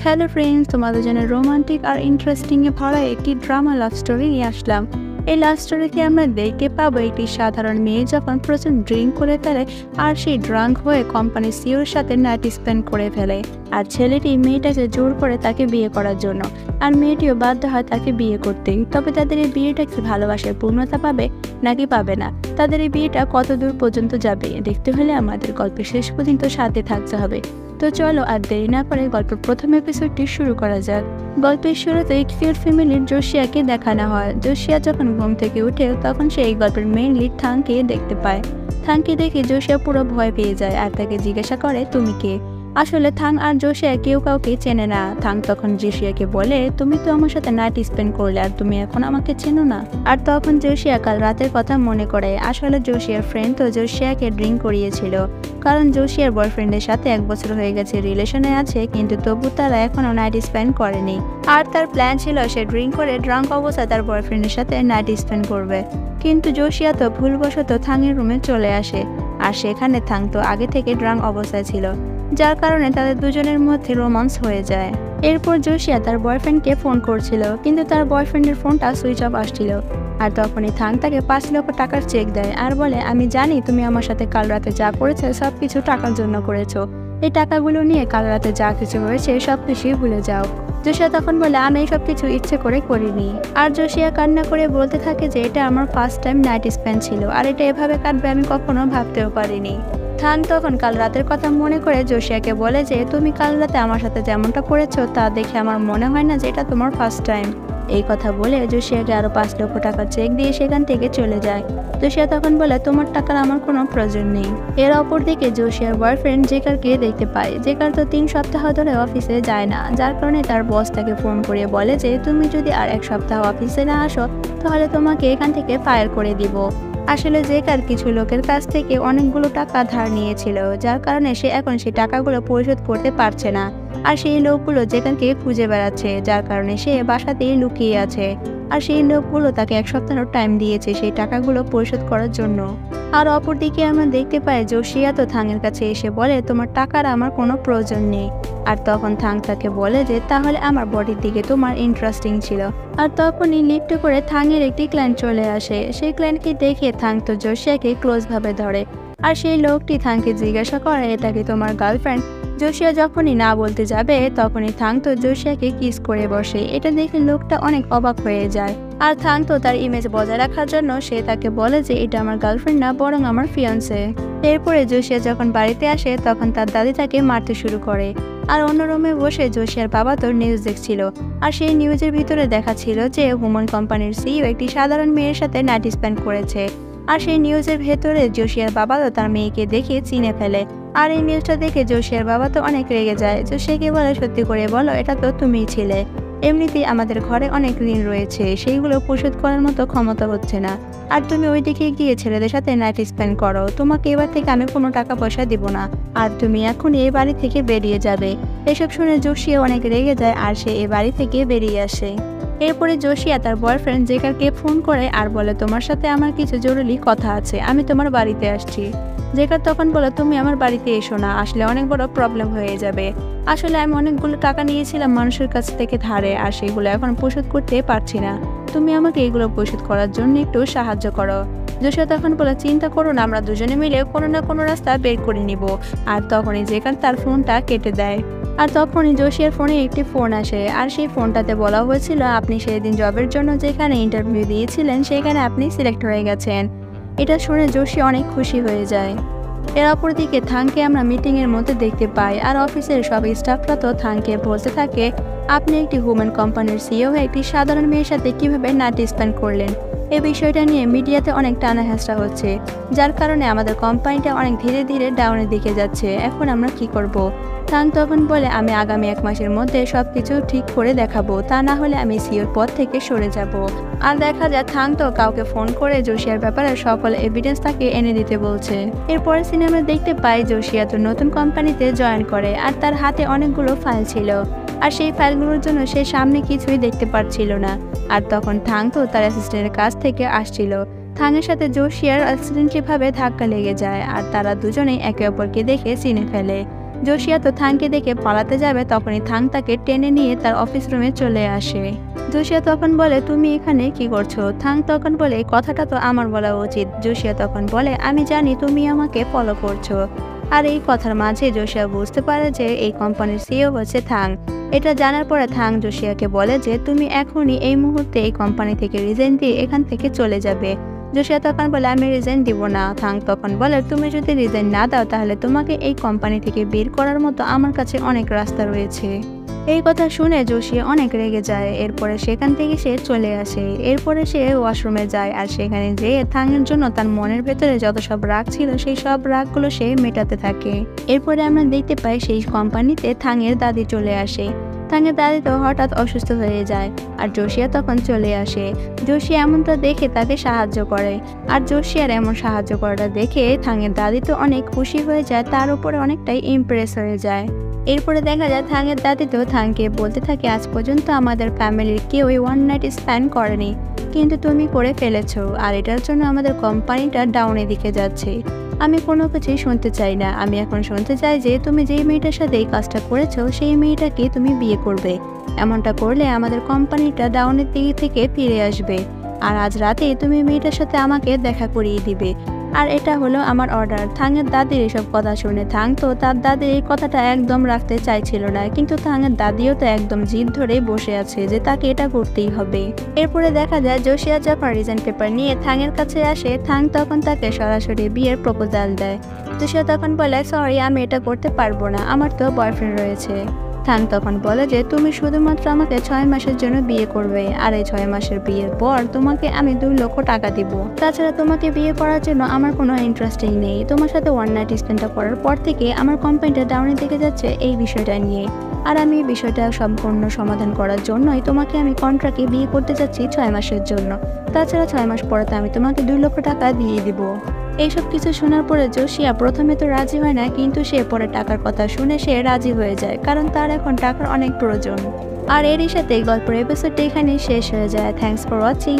Hello friends, তোমাদের জন্য romantic আর ইন্টারেস্টিংয়ে ভরা একটি ড্রামা লাভ স্টোরি নিয়ে আসলাম। এই লাভ স্টোরিতে আমরা দেখতে পাবো একটি সাধারণ মেয়ে যখন প্রচুর ড্রিঙ্ক করে ফেলে আর সেই ড্রাঙ্ক হয়ে কোম্পানির সিওর সাথে নাইট স্পেন্ড করে ফেলে। আর ছেলেটি মেয়েটাকে জোর করে তাকে বিয়ে করার জন্য, আর মেয়েটিও বাধ্য হয় তাকে বিয়ে করতে। তবে তাদের এই বিয়েটা কি ভালোবাসার পূর্ণতা পাবে নাকি পাবে না, তাদের এই বিয়েটা কত দূর পর্যন্ত যাবে দেখতে হলে আমাদের গল্পের শেষ পর্যন্ত সাথে থাকতে হবে। তো চলো আর দেরি না করে গল্পের প্রথম এপিসোডটি শুরু করা যাক। গল্পের শুরুতে কিউট ফ্যামিলির জোশিয়াকে দেখানো হয়। জোশিয়া যখন ঘুম থেকে উঠে তখন সে এই গল্পের মেইন লিড থাংকে দেখতে পায়। থাংকে দেখে জোশিয়া পুরো ভয় পেয়ে যায় আর তাকে জিজ্ঞাসা করে তুমি কে। আসলে থাং আর জোশিয়া কেউ কাউকে চেনে না। থাং তখন জোশিয়াকে বলে তুমি তো আমার সাথে নাইট স্পেন্ড করলে আর তুমি এখন আমাকে চেনো না। আর তখন জোশিয়া কাল রাতের কথা মনে করে। আসলে জোশিয়ার ফ্রেন্ড তো জোশিয়াকে ড্রিঙ্ক করিয়েছিল, কারণ জোশিয়ার বয়ফ্রেন্ডের সাথে 1 বছর হয়ে গেছে রিলেশনে আছে, কিন্তু তবু তারা এখনো নাইট স্পেন্ড করেনি। আর তার প্ল্যান ছিল সে ড্রিঙ্ক করে ড্রাঙ্ক অবস্থায় তার বয়ফ্রেন্ডের সাথে নাইট স্পেন্ড করবে। কিন্তু জোশিয়া তো ভুলবশত থাংয়ের রুমে চলে আসে, আর সেখানে থাং তো আগে থেকে ড্রাঙ্ক অবস্থায় ছিল, যার কারণে তাদের দুজনের মধ্যে রোমান্স হয়ে যায়। এরপর জোশিয়া তার বয়ফ্রেন্ডকে ফোন করছিল, কিন্তু তার বয়ফ্রেন্ডের ফোনটা সুইচ অফ আসছিল। আর তখনই থাং তাকে 5 লক্ষ টাকার চেক দেয় আর বলে আমি জানি তুমি আমার সাথে কাল রাতে যা করেছো সবকিছু টাকার জন্য করেছো। এই টাকাগুলো নিয়ে কাল রাতে যা কিছু হয়েছে সবকিছুই ভুলে যাও। জোশিয়া তখন বলে আমি এই সব কিছু ইচ্ছে করে করিনি। আর জোশিয়া কান্না করে বলতে থাকে যে এটা আমার ফার্স্ট টাইম নাইট স্পেন্ড ছিল, আর এটা এভাবে কাটবে আমি কখনো ভাবতেও পারিনি। থাং তখন কাল রাতের কথা মনে করে জোশিয়াকে বলে যে তুমি কাল রাতে আমার সাথে যেমনটা করেছো তা দেখে আমার মনে হয় না যে এটা তোমার ফার্স্ট টাইম। এই কথা বলে জোশিয়াকে আরো 5 লক্ষ টাকার চেক দিয়ে সেখান থেকে চলে যায়। জোশিয়া তখন বলে তোমার টাকার আমার কোনো প্রয়োজন নেই। এর অপর দিকে জোশিয়ার বয়ফ্রেন্ড জেকারকে দেখতে পায়। জেকার তো 3 সপ্তাহ ধরে অফিসে যায় না, যার কারণে তার বস তাকে ফোন করে বলে যে তুমি যদি আর 1 সপ্তাহ অফিসে না আসো তাহলে তোমাকে এখান থেকে ফায়ার করে দিব। আসলে জেকার কিছু লোকের কাছ থেকে অনেকগুলো টাকা ধার নিয়েছিল, যার কারণে সে এখন সেই টাকাগুলো পরিশোধ করতে পারছে না। আর সেই লোকগুলো জেকারকে খুঁজে বেড়াচ্ছে, যার কারণে সে বাসাতেই লুকিয়ে আছে। আর সেই লোকগুলো তাকে 1 সপ্তাহ টাইম দিয়েছে সেই টাকাগুলো পরিশোধ করার জন্য। আর অপরদিকে আমরা দেখতে পাই জোশিয়া তো থাংয়ের কাছে এসে বলে তোমার টাকার আমার কোনো প্রয়োজন নেই। আর তখন থাং তাকে বলে যে তাহলে আমার বডির দিকে তোমার ইন্টারেস্টিং ছিল। আর তখনই লিফটে করে থাংয়ের একটি ক্লায়েন্ট চলে আসে। সেই ক্লায়েন্টকে দেখে থাং তো জোশিয়াকে ক্লোজ ভাবে ধরে। আর সেই লোকটি থাংকে জিজ্ঞাসা করে এটা কি তোমার গার্লফ্রেন্ড। জোশিয়া যখনই না বলতে যাবে তখনই থাং তো জোশিয়াকে কিস করে বসে। এটা দেখে লোকটা অনেক অবাক হয়ে যায়। আর থাং তো তার ইমেজ বজায় রাখার জন্য সে তাকে বলে যে এটা আমার গার্লফ্রেন্ড না, বরং আমার ফিয়ান্সে। এরপরে জোশিয়া যখন বাড়িতে আসে তখন তার দাদি তাকে মারতে শুরু করে। আর অন্য রুমে বসে জোশিয়ার বাবা তো নিউজ দেখছিল। আর সেই নিউজের ভিতরে দেখাচ্ছিল যে হুমন কোম্পানির সিইও একটি সাধারণ মেয়ের সাথে নাইট স্পেন্ড করেছে। আর সেই নিউজের ভেতরে জোশিয়ার বাবা তো তার মেয়েকে দেখে চিনে ফেলে। আর এই নিউজটা দেখে জোশিয়ার বাবা তো অনেক রেগে যায়। জোশিয়াকে বলে সত্যি করে বলো এটা তো তুমিই ছিলে। এমনিতেই আমাদের ঘরে অনেক ঋণ রয়েছে, সেইগুলো পরিশোধ করার মতো ক্ষমতা হচ্ছে না। আর তুমি ওইদিকে গিয়ে ছেলেদের সাথে নাইট স্পেন্ড করো, তোমাকে এবার থেকে আমি কোনো টাকা পয়সা দিব না, আর তুমি এখন এই বাড়ি থেকে বেরিয়ে যাবে। এসব শুনে জোশিয়া অনেক রেগে যায় আর সে এই বাড়ি থেকে বেরিয়ে আসে। এরপরে জোশিয়া তার বয়ফ্রেন্ড জেকারকে ফোন করে আর বলে তোমার সাথে আমার কিছু জরুরি কথা আছে, আমি তোমার বাড়িতে আসছি। জেকার তখন বলে তুমি আমার বাড়িতে এসো না, আসলে অনেক বড় প্রবলেম হয়ে যাবে। আসলে আমি অনেকগুলো টাকা নিয়েছিলাম মানুষের কাছ থেকে ধারে, আর সেগুলো এখন পরিশোধ করতে পারছি না। তুমি আমাকে এগুলো পরিশোধ করার জন্য একটু সাহায্য করো। জোশিয়া তখন বলে চিন্তা করো না, আমরা দুজনে মিলে কোনো না কোনো রাস্তা বের করে নিব। আর তখনই জেকার তার ফোনটা কেটে দেয়। আর তখনই জোশিয়ার ফোনে একটি ফোন আসে, আর সেই ফোনটাতে বলা হয়েছিল আপনি সেদিন জবের জন্য যেখানে ইন্টারভিউ দিয়েছিলেন সেখানে আপনি সিলেক্ট হয়ে গেছেন। এটা শুনে জোশিয়া অনেক খুশি হয়ে যায়। এর অপরদিকে থাংকে আমরা মিটিংয়ের মধ্যে দেখতে পাই। আর অফিসের সব স্টাফরা তো থাংকে বলতে থাকে আপনি একটি হুম্যান কোম্পানির সিইও হয়ে একটি সাধারণ মেয়ের সাথে কিভাবে নাইট স্পেন্ড করলেন। এই বিষয়টা নিয়ে মিডিয়াতে অনেক টানা হেঁচড়া হচ্ছে, যার কারণে আমাদের কোম্পানিটা অনেক ধীরে ধীরে ডাউনের দিকে যাচ্ছে। এখন আমরা কি করব। থাং তখন বলে আমি আগামী 1 মাসের মধ্যে সবকিছু ঠিক করে দেখাবো, তা না হলে আমি সিইওর পদ থেকে সরে যাব। আর দেখা যায় থাং তো কাউকে ফোন করে জোশিয়ার ব্যাপারে সকল এভিডেন্স তাকে এনে দিতে বলছে। এরপরে সিনেমা দেখতে পাই জোশিয়া তো নতুন কোম্পানিতে জয়েন করে, আর তার হাতে অনেকগুলো ফাইল ছিল। আর সেই ফাইলগুলোর জন্য সে সামনে কিছুই দেখতে পাচ্ছিল না। আর তখন থাং তো তার অ্যাসিস্ট্যান্টের কাছ থেকে আসছিল। থাংয়ের সাথে জোশিয়ার অ্যাক্সিডেন্টালি ভাবে ধাক্কা লেগে যায়, আর তারা দুজনেই একে অপরকে দেখে চিনে ফেলে। জোশিয়া তো থাংকে দেখে পালাতে যাবে, তখনই থাং তাকে টেনে নিয়ে তার অফিস রুমে চলে আসে। জোশিয়া তখন বলে, তুমি এখানে কি করছো? থাং তখন বলে, এই কথাটা তো আমার বলা উচিত। জোশিয়া তখন বলে, আমি জানি তুমি আমাকে ফলো করছো। আর এই কথার মাঝে জোশিয়া বুঝতে পারে যে এই কোম্পানির সিইও হচ্ছে থাং। এটা জানার পরে থাং জোশিয়াকে বলে যে তুমি এখনই এই মুহূর্তে এই কোম্পানি থেকে রিজাইন দিয়ে এখান থেকে চলে যাবে। জোশিয়া তখন বলে, আমি রিজাইন দিব না। থাং তখন বলে, তুমি যদি রিজাইন না দাও তাহলে তোমাকে এই কোম্পানি থেকে বের করার মতো আমার কাছে অনেক রাস্তা রয়েছে। এই কথা শুনে জোশিয়া অনেক রেগে যায়। এরপরে সেখান থেকে সে চলে আসে। এরপরে সে ওয়াশরুমে যায় আর সেখানে যেয়ে থাংয়ের জন্য তার মনের ভেতরে যত সব রাগ ছিল সেই সব রাগগুলো সে মেটাতে থাকে। এরপরে আমরা দেখতে পাই সেই কোম্পানিতে থাংয়ের দাদি চলে আসে। থাংয়ের দাদি তো হঠাৎ অসুস্থ হয়ে যায় আর জোশিয়া তখন চলে আসে। জোশিয়া এমনটা দেখে তাকে সাহায্য করে আর জোশিয়ার এমন সাহায্য করাটা দেখে থাংয়ের দাদি তো অনেক খুশি হয়ে যায়, তার উপরে অনেকটাই ইমপ্রেস হয়ে যায়। এরপরে দেখা যায় থাংয়ের দাদি তো থাংকে বলতে থাকে, আজ পর্যন্ত আমাদের ফ্যামিলির কেউই ওয়ান নাইট স্পেন্ড করেনি, কিন্তু তুমি করে ফেলেছো আর এটার জন্য আমাদের কোম্পানিটা ডাউনের দিকে যাচ্ছে। আমি কোনো কিছুই শুনতে চাই না। আমি এখন শুনতে চাই যে তুমি যেই মেয়েটার সাথে এই কাজটা করেছো সেই মেয়েটাকে তুমি বিয়ে করবে। এমনটা করলে আমাদের কোম্পানিটা ডাউনের দিকে থেকে ফিরে আসবে। আর আজ রাতে তুমি মেয়েটার সাথে আমাকে দেখা করিয়ে দিবে। আর এটা হলো আমার অর্ডার। থাংয়ের দাদির এসব কথা শুনে থাং তো তার দাদির এই কথাটা একদম রাখতে চাইছিল না, কিন্তু থাংয়ের দাদিও তো একদম জিদ ধরে বসে আছে যে তাকে এটা করতেই হবে। এরপরে দেখা যায় জোশিয়া যখন রিজাইন পেপার নিয়ে থাংয়ের কাছে আসে, থাং তখন তাকে সরাসরি বিয়ের প্রপোজাল দেয়। জোশিয়া তখন বলে, সরি আমি এটা করতে পারবো না, আমার তো বয়ফ্রেন্ড রয়েছে। থাং তখন বলে যে তুমি শুধুমাত্র আমাকে 6 মাসের জন্য বিয়ে করবে, আর এই 6 মাসের বিয়ের পর তোমাকে আমি 2 লক্ষ টাকা দিব। তাছাড়া তোমাকে বিয়ে করার জন্য আমার কোনো ইন্টারেস্টিং নেই। তোমার সাথে ওয়ান নাইট স্পেন্ডটা করার পর থেকে আমার কোম্পানিটা ডাউনের দিকে যাচ্ছে এই বিষয়টা নিয়ে। আর আমি এই বিষয়টা সম্পূর্ণ সমাধান করার জন্যই তোমাকে আমি কন্ট্রাক্টে বিয়ে করতে যাচ্ছি 6 মাসের জন্য। তাছাড়া 6 মাস পরে আমি তোমাকে 2 লক্ষ টাকা দিয়ে দিব। এইসব কিছু শোনার পরে জোশিয়া প্রথমে তো রাজি হয় না, কিন্তু সে পরে টাকার কথা শুনে সে রাজি হয়ে যায়, কারণ তার এখন টাকার অনেক প্রয়োজন। আর এরই সাথে গল্পের এপিসোডটি এখানে শেষ হয়ে যায়। Thanks for watching.